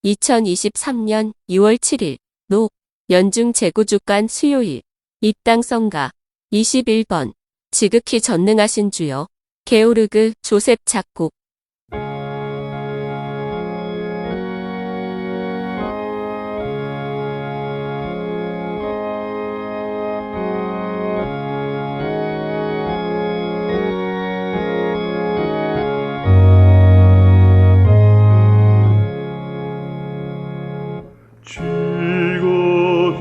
2023년 2월 7일 녹 연중 재구주간 수요일 입당성가 21번 지극히 전능하신 주여 게오르그 조셉 작곡 지극히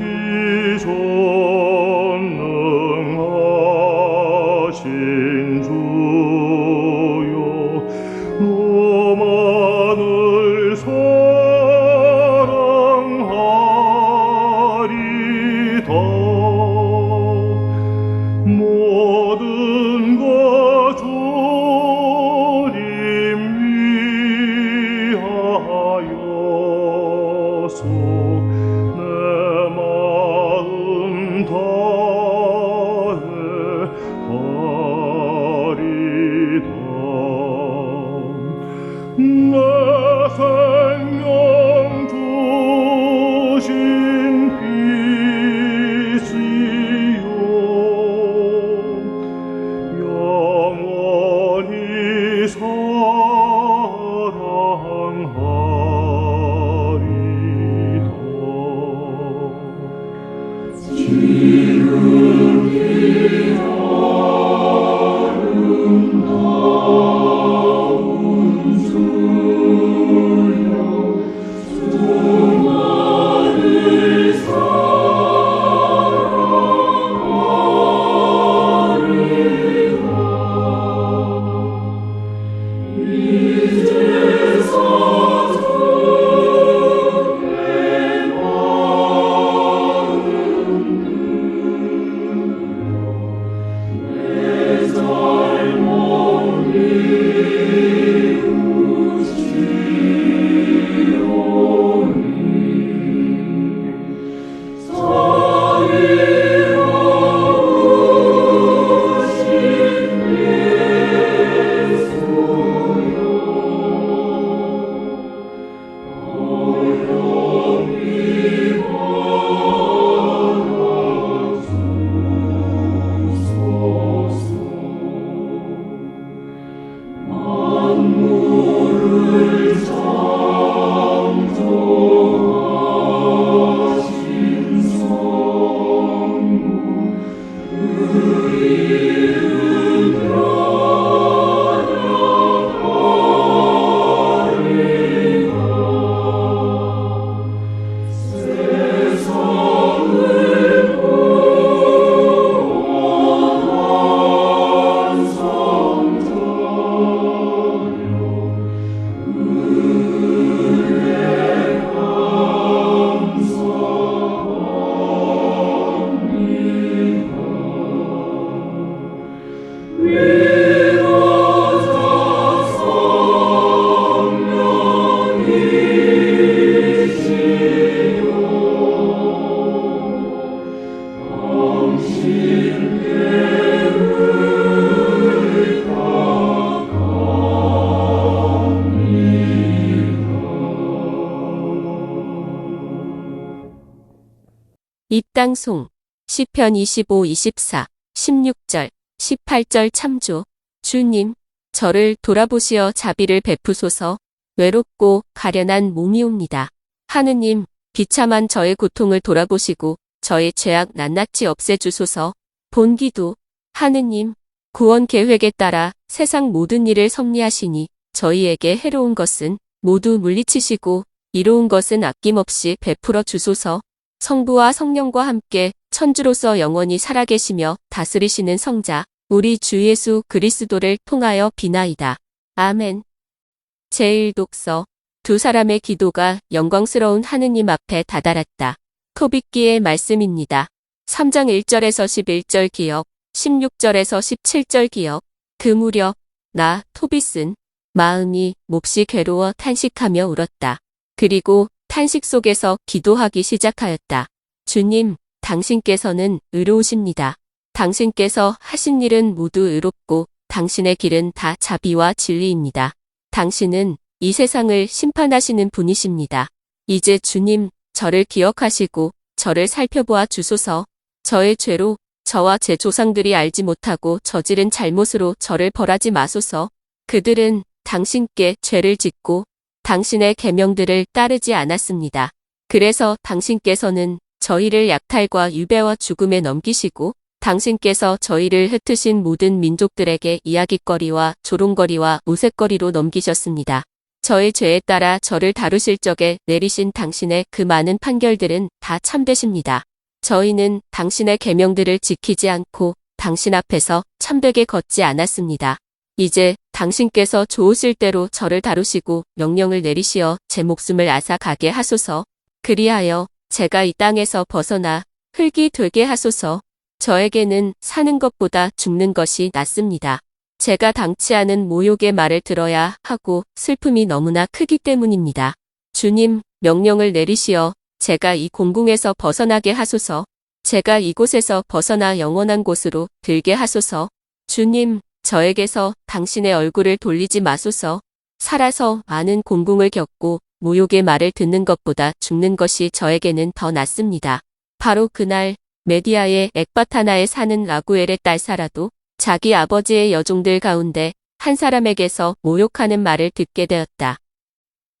전능하신 주여 너만을 사랑하리다 모든 것 주님 위하여서 내 마음 다해 하리다 내 생명 주신 빛이요 영원히 입당송 시편 25, 24, 16절, 18절 참조 주님 저를 돌아보시어 자비를 베푸소서 외롭고 가련한 몸이옵니다. 하느님 비참한 저의 고통을 돌아보시고 저의 죄악 낱낱이 없애주소서. 본기도 하느님 구원 계획에 따라 세상 모든 일을 섭리하시니 저희에게 해로운 것은 모두 물리치시고 이로운 것은 아낌없이 베풀어 주소서. 성부와 성령과 함께 천주로서 영원히 살아계시며 다스리시는 성자 우리 주 예수 그리스도를 통하여 비나이다. 아멘. 제1독서 두 사람의 기도가 영광스러운 하느님 앞에 다다랐다. 토빗기의 말씀입니다. 3장 1절에서 11절 기역, 16절에서 17절 기역. 그 무렵 나 토빗은 마음이 몹시 괴로워 탄식하며 울었다. 그리고 탄식 속에서 기도하기 시작하였다. 주님, 당신께서는 의로우십니다. 당신께서 하신 일은 모두 의롭고 당신의 길은 다 자비와 진리입니다. 당신은 이 세상을 심판하시는 분이십니다. 이제 주님, 저를 기억하시고 저를 살펴보아 주소서. 저의 죄로 저와 제 조상들이 알지 못하고 저지른 잘못으로 저를 벌하지 마소서. 그들은 당신께 죄를 짓고 당신의 계명들을 따르지 않았습니다. 그래서 당신께서는 저희를 약탈과 유배와 죽음에 넘기시고 당신께서 저희를 흩으신 모든 민족들에게 이야깃거리와 조롱거리와 우윳거리로 넘기셨습니다. 저의 죄에 따라 저를 다루실 적에 내리신 당신의 그 많은 판결들은 다 참되십니다. 저희는 당신의 계명들을 지키지 않고 당신 앞에서 참되게 걷지 않았습니다. 이제 당신께서 좋으실 대로 저를 다루시고 명령을 내리시어 제 목숨을 앗아가게 하소서. 그리하여 제가 이 땅에서 벗어나 흙이 되게 하소서. 저에게는 사는 것보다 죽는 것이 낫습니다. 제가 당치 않은 모욕의 말을 들어야 하고 슬픔이 너무나 크기 때문입니다. 주님, 명령을 내리시어 제가 이 공궁에서 벗어나게 하소서. 제가 이곳에서 벗어나 영원한 곳으로 들게 하소서. 주님, 저에게서 당신의 얼굴을 돌리지 마소서. 살아서 많은 공궁을 겪고 모욕의 말을 듣는 것보다 죽는 것이 저에게는 더 낫습니다. 바로 그날 메디아의 엑바타나에 사는 라구엘의 딸 사라도 자기 아버지의 여종들 가운데 한 사람에게서 모욕하는 말을 듣게 되었다.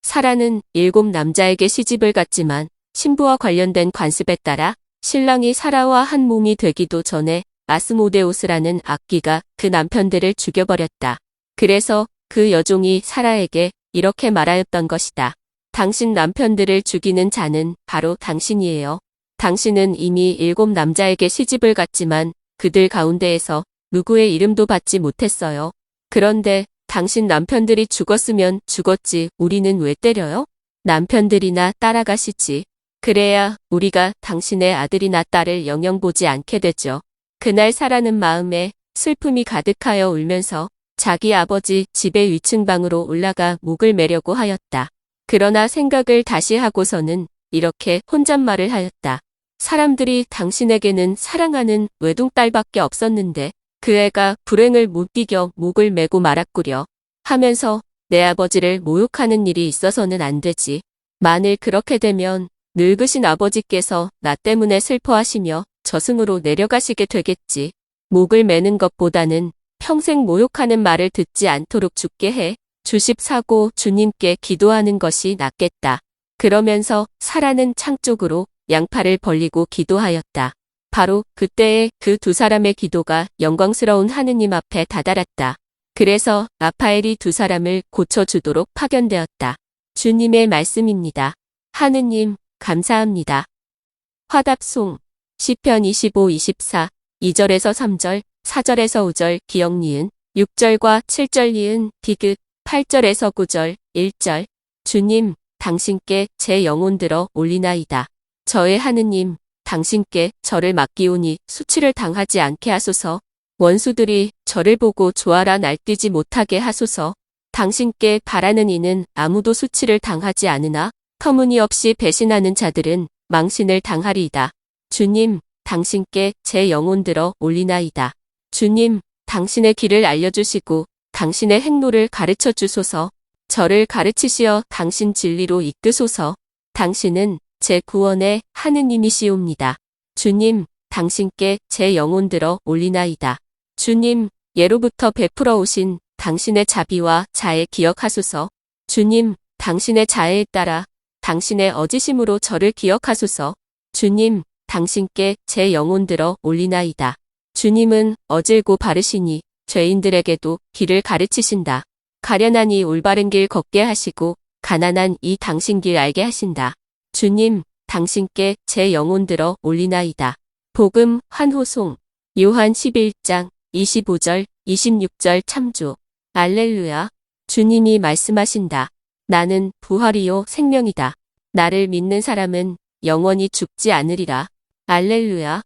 사라는 7 남자에게 시집을 갔지만 신부와 관련된 관습에 따라 신랑이 사라와 한 몸이 되기도 전에 아스모데우스라는 악귀가 그 남편들을 죽여버렸다. 그래서 그 여종이 사라에게 이렇게 말하였던 것이다. 당신 남편들을 죽이는 자는 바로 당신이에요. 당신은 이미 7 남자에게 시집을 갔지만 그들 가운데에서 누구의 이름도 받지 못했어요. 그런데 당신 남편들이 죽었으면 죽었지 우리는 왜 때려요? 남편들이나 따라가시지. 그래야 우리가 당신의 아들이나 딸을 영영 보지 않게 되죠. 그날 사라는 마음에 슬픔이 가득하여 울면서 자기 아버지 집의 위층 방으로 올라가 목을 매려고 하였다. 그러나 생각을 다시 하고서는 이렇게 혼잣말을 하였다. 사람들이 당신에게는 사랑하는 외동딸밖에 없었는데 그 애가 불행을 못 이겨 목을 메고 말았구려 하면서 내 아버지를 모욕하는 일이 있어서는 안 되지. 만일 그렇게 되면 늙으신 아버지께서 나 때문에 슬퍼하시며 저승으로 내려가시게 되겠지. 목을 매는 것보다는 평생 모욕하는 말을 듣지 않도록 죽게 해 주십사고 주님께 기도하는 것이 낫겠다. 그러면서 사라는 창 쪽으로 양팔을 벌리고 기도하였다. 바로 그때에 그 2 사람의 기도가 영광스러운 하느님 앞에 다다랐다. 그래서 라파엘이 2 사람을 고쳐주도록 파견되었다. 주님의 말씀입니다. 하느님, 감사합니다. 화답송, 시편 25, 24, 2절에서 3절, 4절에서 5절, 기역 니은, 6절과 7절 니은, 디귿, 8절에서 9절, 1절. 주님, 당신께 제 영혼 들어 올리나이다. 저의 하느님, 당신께 저를 맡기오니 수치를 당하지 않게 하소서. 원수들이 저를 보고 조아라 날뛰지 못하게 하소서. 당신께 바라는 이는 아무도 수치를 당하지 않으나 터무니없이 배신하는 자들은 망신을 당하리이다. 주님, 당신께 제 영혼 들어 올리나이다. 주님, 당신의 길을 알려주시고 당신의 행로를 가르쳐 주소서. 저를 가르치시어 당신 진리로 이끄소서. 당신은 제 구원의 하느님이시옵니다. 주님, 당신께 제 영혼 들어 올리나이다. 주님, 예로부터 베풀어 오신 당신의 자비와 자애 기억하소서. 주님, 당신의 자애에 따라 당신의 어지심으로 저를 기억하소서. 주님, 당신께 제 영혼 들어 올리나이다. 주님은 어질고 바르시니 죄인들에게도 길을 가르치신다. 가련하니 올바른 길 걷게 하시고 가난한 이 당신 길 알게 하신다. 주님, 당신께 제 영혼 들어 올리나이다. 복음 환호송 요한 11장 25절 26절 참조. 알렐루야. 주님이 말씀하신다. 나는 부활이요 생명이다. 나를 믿는 사람은 영원히 죽지 않으리라. 알렐루야.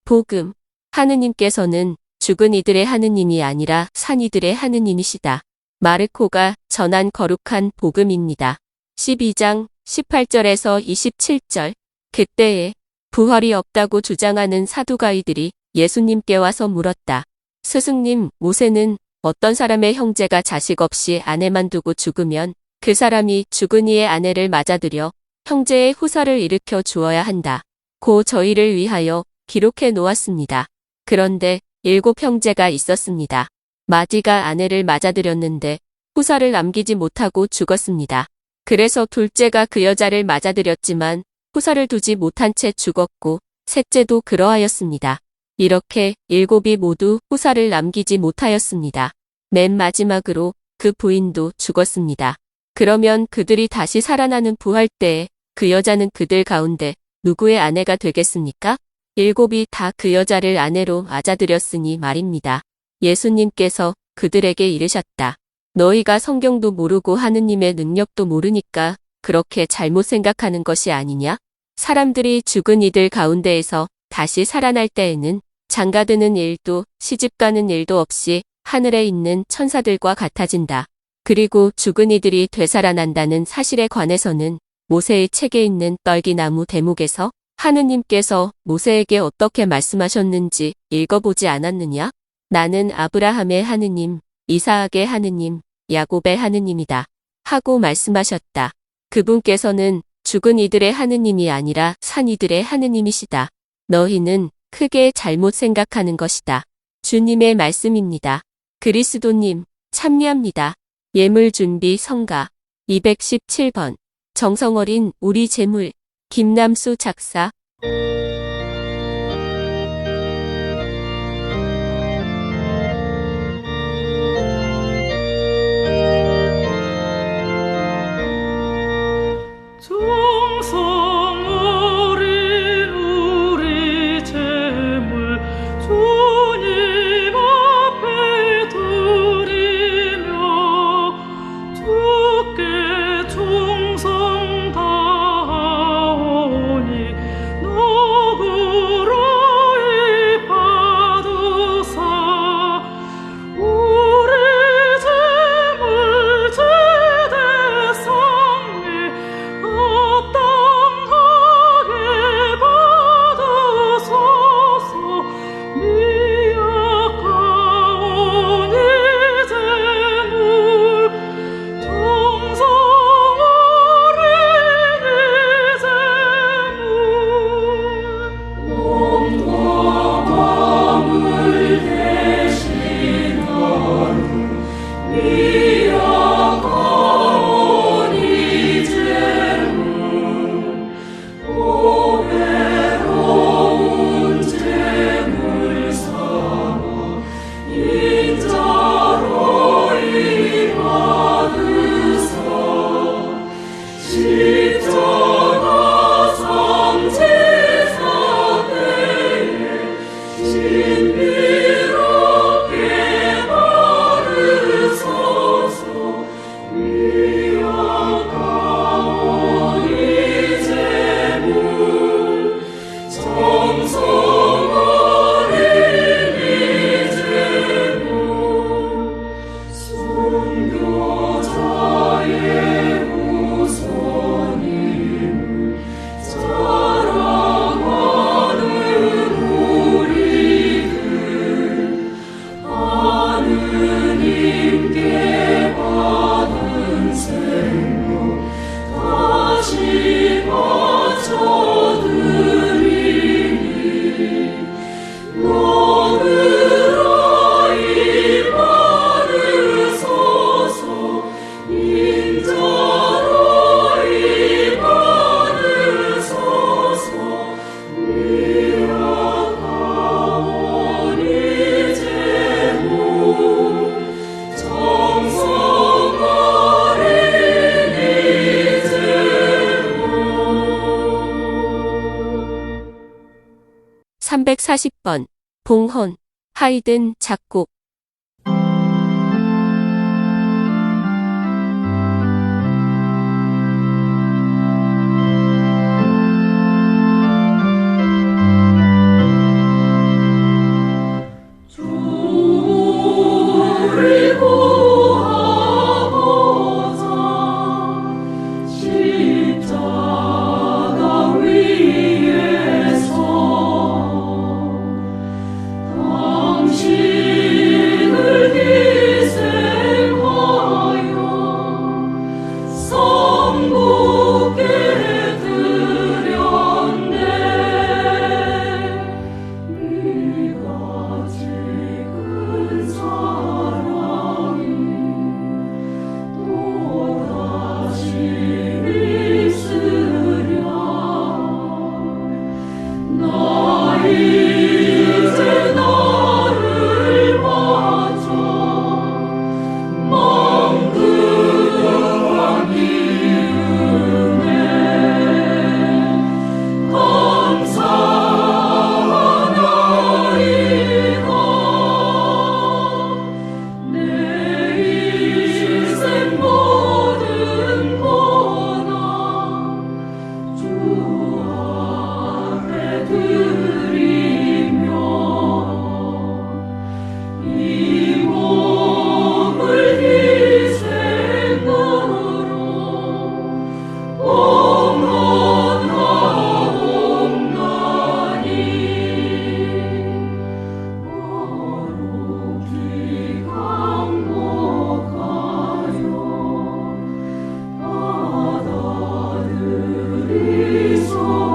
복음. 하느님께서는 죽은 이들의 하느님이 아니라 산 이들의 하느님이시다. 마르코가 전한 거룩한 복음입니다. 12장 18절에서 27절. 그때에 부활이 없다고 주장하는 사두가이들이 예수님께 와서 물었다. 스승님, 모세는 어떤 사람의 형제가 자식 없이 아내만 두고 죽으면 그 사람이 죽은 이의 아내를 맞아들여 형제의 후사를 일으켜 주어야 한다. 고 저희를 위하여 기록해 놓았습니다. 그런데 7형제가 있었습니다. 마디가 아내를 맞아들였는데 후사를 남기지 못하고 죽었습니다. 그래서 둘째가 그 여자를 맞아들였지만 후사를 두지 못한 채 죽었고 셋째도 그러하였습니다. 이렇게 7이 모두 후사를 남기지 못하였습니다. 맨 마지막으로 그 부인도 죽었습니다. 그러면 그들이 다시 살아나는 부활 때에 그 여자는 그들 가운데 누구의 아내가 되겠습니까? 7이 다 그 여자를 아내로 맞아들였으니 말입니다. 예수님께서 그들에게 이르셨다. 너희가 성경도 모르고 하느님의 능력도 모르니까 그렇게 잘못 생각하는 것이 아니냐? 사람들이 죽은 이들 가운데에서 다시 살아날 때에는 장가드는 일도 시집가는 일도 없이 하늘에 있는 천사들과 같아진다. 그리고 죽은 이들이 되살아난다는 사실에 관해서는 모세의 책에 있는 떨기나무 대목에서 하느님께서 모세에게 어떻게 말씀하셨는지 읽어보지 않았느냐? 나는 아브라함의 하느님, 이사악의 하느님, 야곱의 하느님이다. 하고 말씀하셨다. 그분께서는 죽은 이들의 하느님이 아니라 산 이들의 하느님이시다. 너희는 크게 잘못 생각하는 것이다. 주님의 말씀입니다. 그리스도님, 참여합니다. 예물준비 성가 217번 정성어린 우리 재물 김남수 작사 정성 어린 우리 재물 주님 앞에 드리며 주께 충성 다하오니 너그러이 받으사 우리 재물 제대상에 합당하게 받으소서. 미약하오니 재물 정성 어린 이 재물 몸과 마음을 대신하는 미약하오니 재물 오해로운 재물 삼아 인자로이 받으사 십자가 삼제사 때에 신비롭게 받으소서. 미약하오니 재물 정성 어린 이 재물 순교자의 후손임을 자랑하는 우리들 하느님께 받은 생명 다시 바쳐드리니 너그러이 받으소서. 인자로이 받으소서. 미약하오니 재물 정성 어린 이 재물 340번 봉헌 하이든 작곡 주를 구하고자 십자가 위에서 당신 아래 드리며 이 몸을 희생으로 봉헌하옵나니 거룩히 강목하여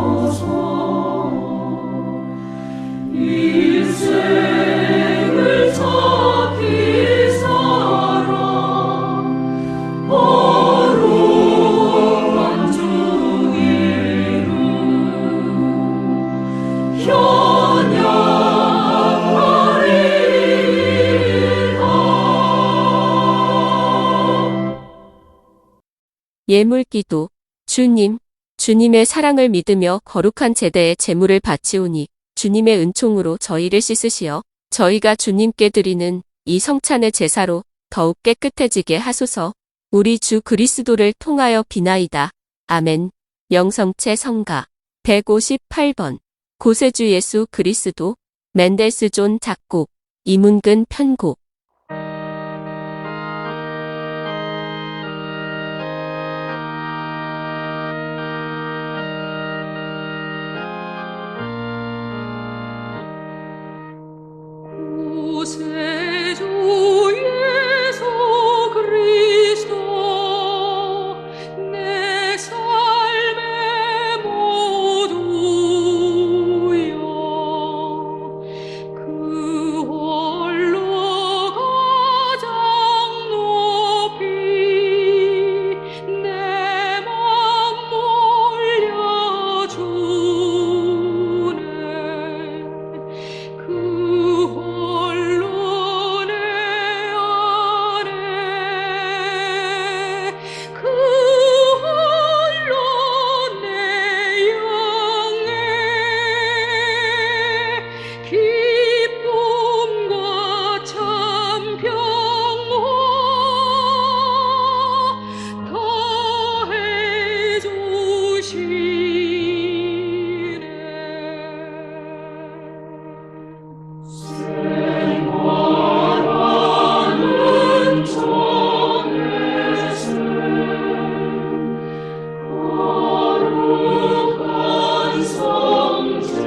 받아들이소서. 일생을 찾기 살아 거룩한 주 이름 현양하리이다. 예물기도. 주님, 주님의 사랑을 믿으며 거룩한 제대의 제물을 바치오니 주님의 은총으로 저희를 씻으시어 저희가 주님께 드리는 이 성찬의 제사로 더욱 깨끗해지게 하소서. 우리 주 그리스도를 통하여 비나이다. 아멘. 영성체 성가 158번 고세주 예수 그리스도 멘델스 존 작곡 이문근 편곡. 구세주 예수 그리스도 내 삶의 모두여 그 홀로 가장 높이 내 맘 올려주네. 그 홀로 내 안에 그 홀로 내 영에 기쁨과 참 평화 더해 주시네. 생활하는 전의 삶 거룩한 성제요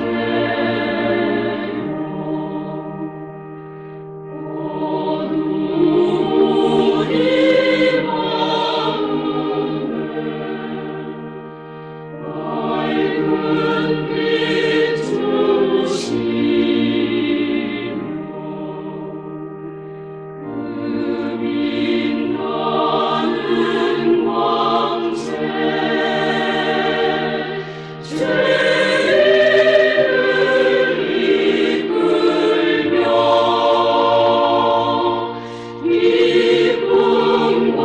어두운 마음에 밝은 빛 주시며 빛나는 광채 죄인을 이끌며 기쁨과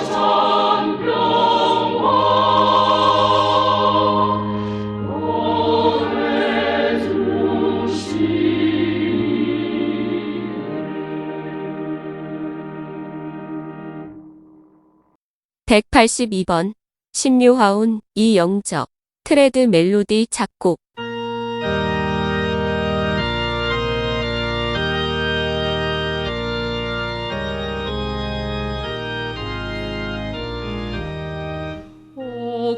참 평화 더해 주시네. 182번 신묘하온 이영적 트레드 멜로디 작곡. 오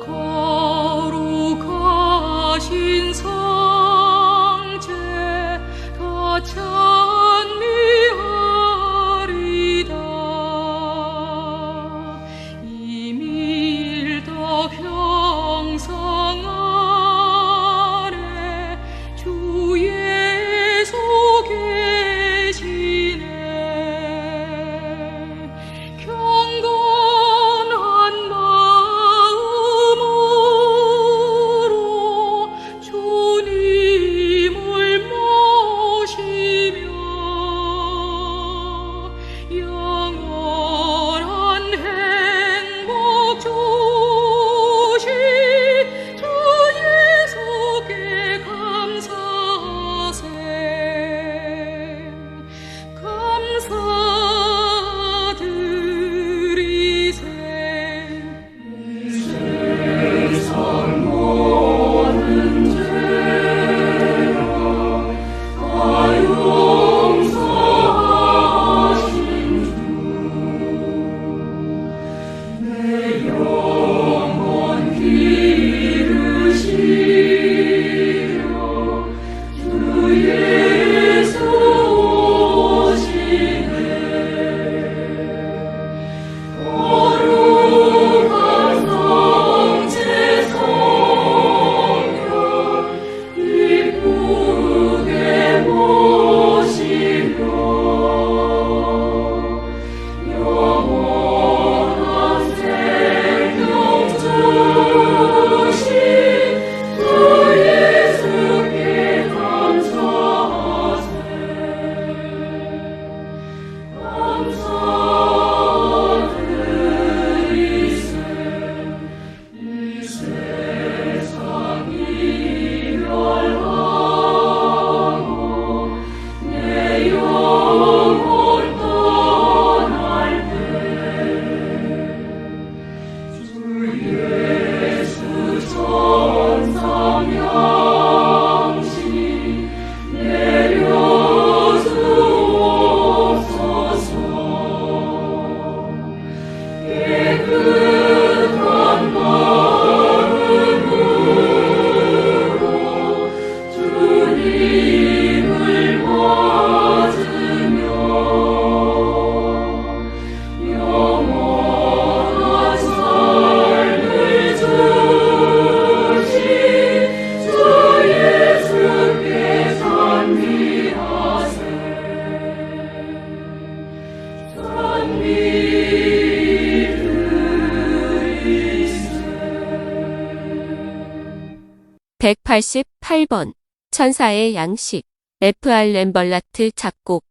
거룩하신 성제 다 찬미하리다. 이밀 더 형성한 188번 천사의 양식 F.R. 램벌라트 작곡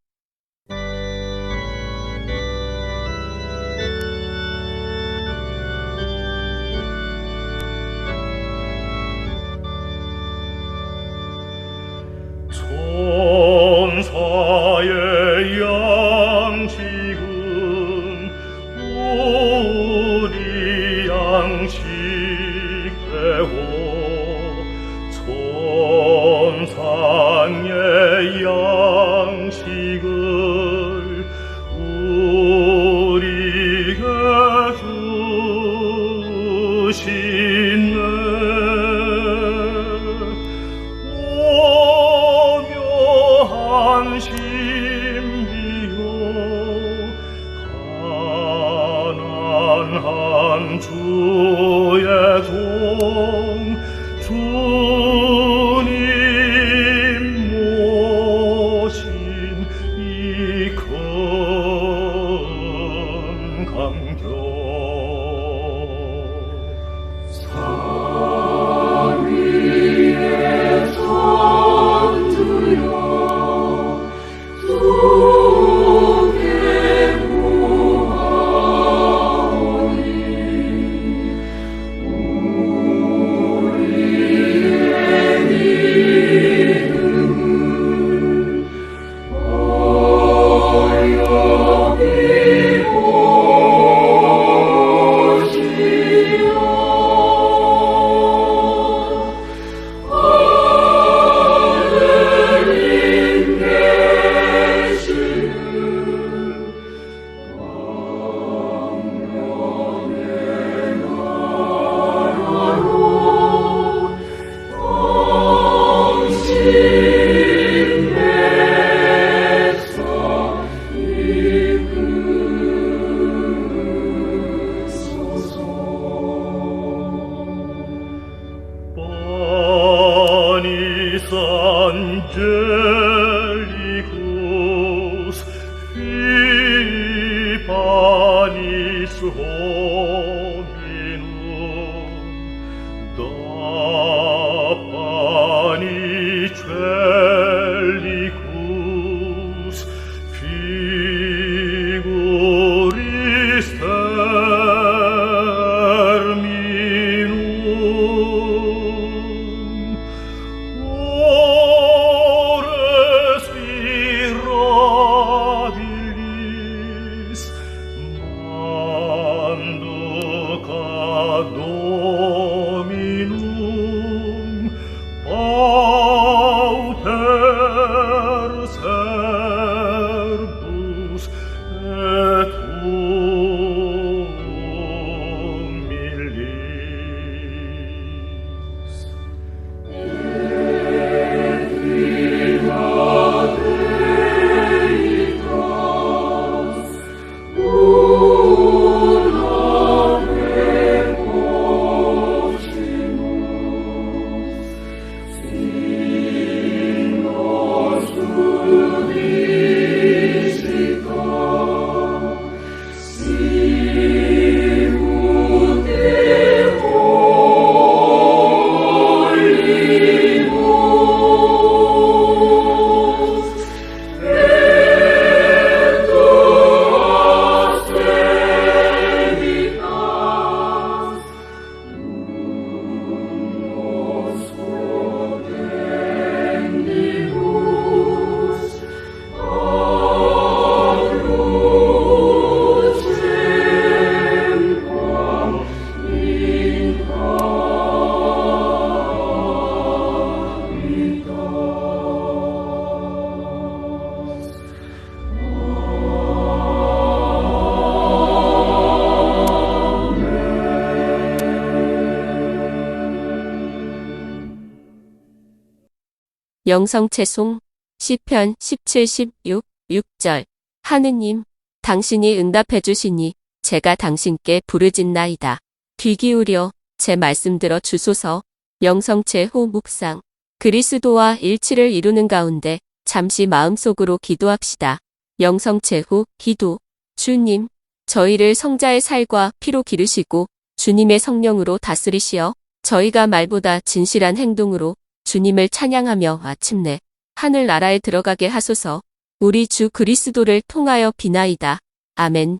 천사의 양식은 우리 양식 되고 천상의 양식을 우리에게 주시네. 오묘한 신비요 가난한 주의 종 주님 모신 이 큰 감격 산 위에 선두여 두개 구하오니 우리의 믿음을 하늘님 계시는 왕명의 나라로 당신 백성 이끄소서. Panis angelicus filii panis hominum da pani cellicus figuris terminum ores mirabilis manducat Dominum pauper servus et humilis. 영성채송 시편 17, 16, 6절 하느님, 당신이 응답해 주시니 제가 당신께 부르짖나이다. 귀 기울여 제 말씀 들어 주소서. 영성채호 묵상 그리스도와 일치를 이루는 가운데 잠시 마음속으로 기도합시다. 영성채호 기도 주님, 저희를 성자의 살과 피로 기르시고 주님의 성령으로 다스리시어 저희가 말보다 진실한 행동으로 주님을 찬양하며 마침내 하늘나라에 들어가게 하소서. 우리 주 그리스도를 통하여 비나이다. 아멘.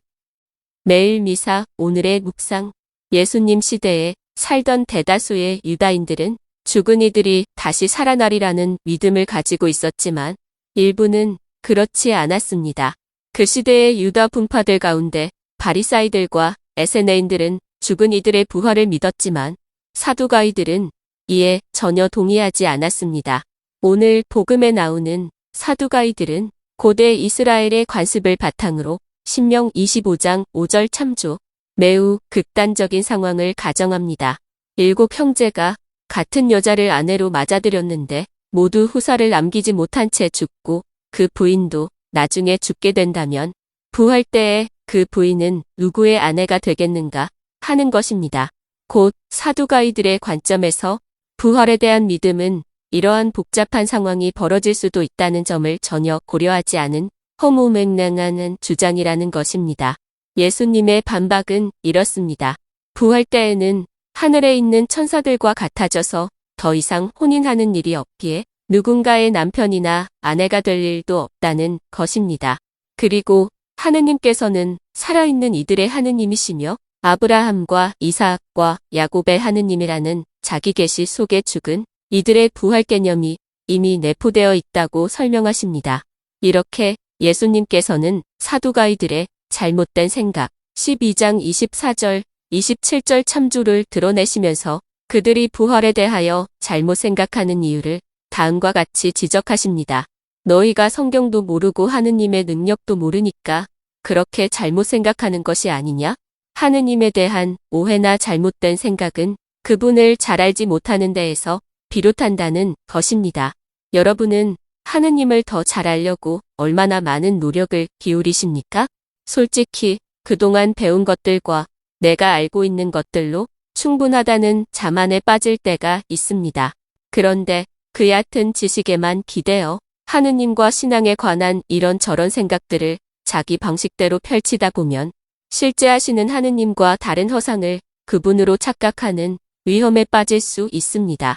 매일 미사 오늘의 묵상. 예수님 시대에 살던 대다수의 유다인들은 죽은 이들이 다시 살아나리라는 믿음을 가지고 있었지만 일부는 그렇지 않았습니다. 그 시대의 유다 분파들 가운데 바리사이들과 에세네인들은 죽은 이들의 부활을 믿었지만 사두가이들은 이에 전혀 동의하지 않았습니다. 오늘 복음에 나오는 사두가이들은 고대 이스라엘의 관습을 바탕으로 신명 25장 5절 참조, 매우 극단적인 상황을 가정합니다. 7 형제가 같은 여자를 아내로 맞아들였는데 모두 후사를 남기지 못한 채 죽고 그 부인도 나중에 죽게 된다면 부활 때에 그 부인은 누구의 아내가 되겠는가 하는 것입니다. 곧 사두가이들의 관점에서 부활에 대한 믿음은 이러한 복잡한 상황이 벌어질 수도 있다는 점을 전혀 고려하지 않은 허무맹랑한 주장이라는 것입니다. 예수님의 반박은 이렇습니다. 부활 때에는 하늘에 있는 천사들과 같아져서 더 이상 혼인하는 일이 없기에 누군가의 남편이나 아내가 될 일도 없다는 것입니다. 그리고 하느님께서는 살아있는 이들의 하느님이시며 아브라함과 이삭과 야곱의 하느님이라는 자기 계시 속에 죽은 이들의 부활 개념이 이미 내포되어 있다고 설명하십니다. 이렇게 예수님께서는 사두가이들의 잘못된 생각 12장 24절, 27절 참조를 드러내시면서 그들이 부활에 대하여 잘못 생각하는 이유를 다음과 같이 지적하십니다. 너희가 성경도 모르고 하느님의 능력도 모르니까 그렇게 잘못 생각하는 것이 아니냐? 하느님에 대한 오해나 잘못된 생각은 그분을 잘 알지 못하는 데에서 비롯한다는 것입니다. 여러분은 하느님을 더 잘 알려고 얼마나 많은 노력을 기울이십니까? 솔직히 그동안 배운 것들과 내가 알고 있는 것들로 충분하다는 자만에 빠질 때가 있습니다. 그런데 그 얕은 지식에만 기대어 하느님과 신앙에 관한 이런저런 생각들을 자기 방식대로 펼치다 보면 실제 하시는 하느님과 다른 허상을 그분으로 착각하는 위험에 빠질 수 있습니다.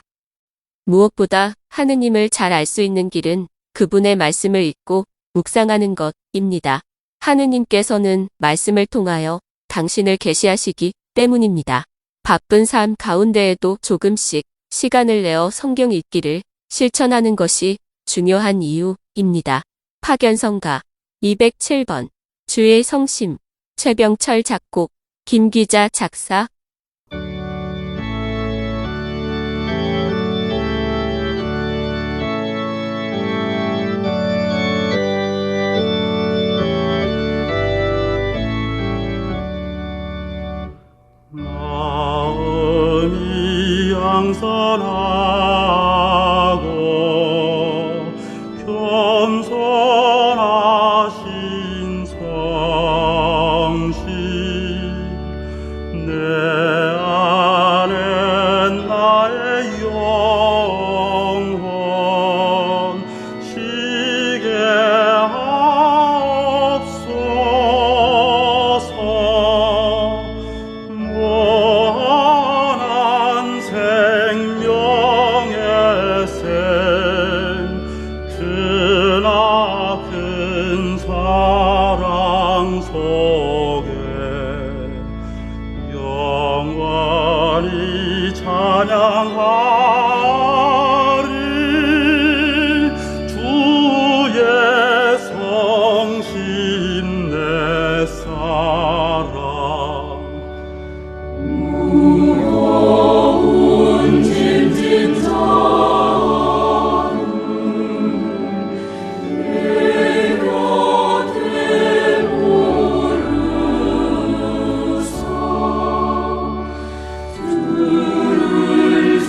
무엇보다 하느님을 잘 알 수 있는 길은 그분의 말씀을 읽고 묵상하는 것입니다. 하느님께서는 말씀을 통하여 당신을 계시하시기 때문입니다. 바쁜 삶 가운데에도 조금씩 시간을 내어 성경 읽기를 실천하는 것이 중요한 이유입니다. 파견성가 207번 주의 성심 최병철 작곡 김기자 작사 마음이 양선하고 겸손하신 성심 내 안엔 나의 영혼 시게 하옵소서 무한한 생명의 샘 크나큰 사랑 속에 영원히 찬양하리 주의 성심 내 사랑 주를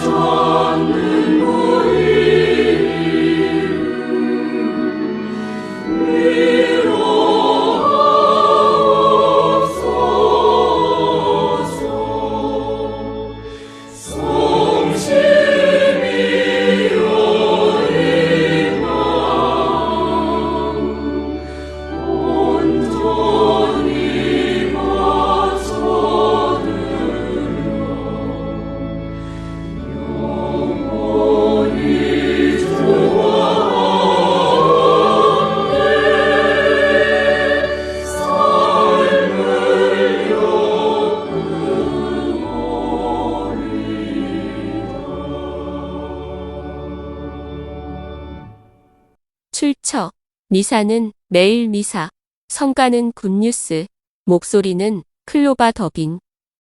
출처. 미사는 매일 미사. 성가는 굿뉴스. 목소리는 클로바 더빙.